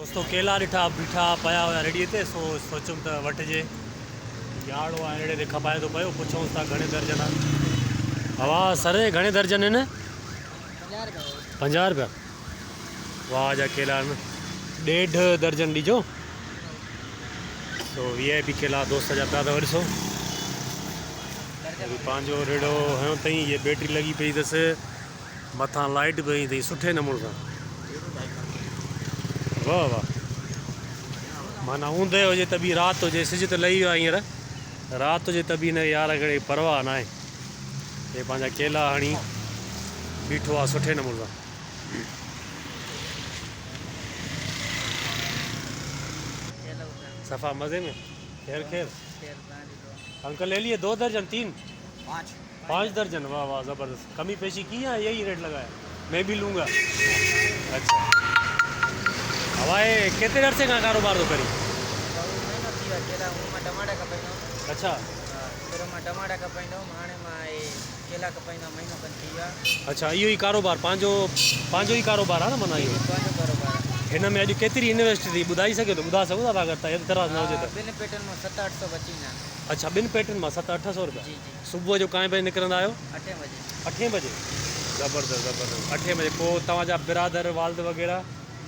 दोस्तों केला ॾिठा बीठा पया हुआ रेडी ते सोचूं त वठिजे याड़ो आहे अहिड़े ते खपाए थो पियो पुछूं था घणे दर्जन आहे हवा सर घणे दर्जन आहिनि 50 रुपया वाह जा केला आहिनि 1.5 दर्जन ॾिजो तो VIP केला दोस्त जा पिया अथव ॾिसो पंहिंजो रेड़ो हयो अथई ये बैटरी लॻी पई अथसि मथां लाइट बि हई अथई सुठे नमूने सां वाह वाह माना ऊंदहि हुजे त बि राति हुजे सिज त लही वियो आहे हींअर राति हुजे त बि हिन यार कहिड़ी परवाह न आहे हे पंहिंजा केला हणी बीठो आहे सुठे नमूने सां सफ़ा मज़े में खैर खैर अंकल ले लिए 2 दर्जन 3 5 दर्जन वाह वाह ज़बरदस्त कमी पेशी की है यही रेट लगाया मैं भी लूँगा अच्छा हवाए केतिरे अरसे खां कारोबार थो करी अच्छा अच्छा इहो ई कारोबार पंहिंजो ई कारोबार आहे न माना इहो हिन में अॼु केतिरी इन्वेस्ट थी ॿुधाए सघे थो ॿुधाए सघो था अगरि त एतिराज़ न हुजे त 2 पेटन में 700-800 बचींदा अच्छा 2 पेटन में 700-800 रुपया सुबुह जो काएं बजे निकिरंदा आहियो 8 बजे ज़बरदस्त ज़बरदस्त 8 बजे पोइ तव्हांजा बिरादर वालद वग़ैरह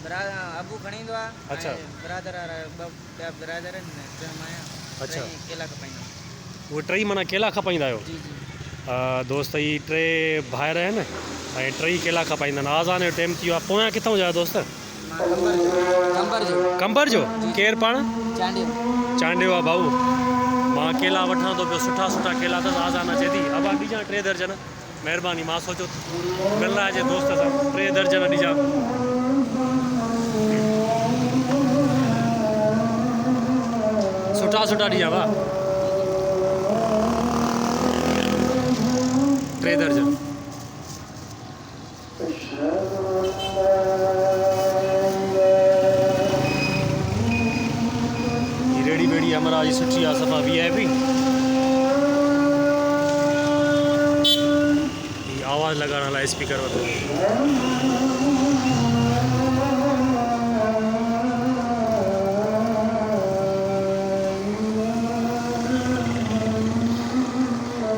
अबू खणी ईंदो आहे अच्छा बिरादर ॿिया बिरादर आहिनि अच्छा केला खपाईंदा उहे टई माना केला खपाईंदा आहियो दोस्त ई 3 भाइर आहिनि ऐं 3 केला खपाईंदा आहिनि आज़ान जो टाइम थी वियो आहे पोयां किथां जा दोस्त कंबर जो केरु पाण चांडियो आहे भाऊ मां केला वठां थो पियो सुठा सुठा केला अथसि आज़ान अचे थी अब ॾिजां 3 दर्जन महिरबानी मां सोचो मिलंदा जे दोस्त सां 3 दर्जन ॾिजां सुठा सुठा ॾिजां वाह 3 दर्जन रेडी बेड़ी हमारा जी सुठी आहे सफ़ा VIP आवाज़ लगाने लाइ स्पीकर वठो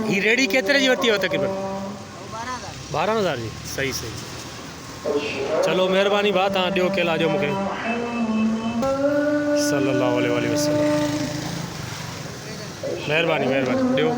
ही रेडी केतिरे जी वरिती हुआ तक़रीबन 12,000 जी सही सही चलो महिरबानी भाउ तव्हां ॾियो केला ॾियो मूंखे सल्लल्लाहु अलैहि वसल्लम महिरबानी ॾियो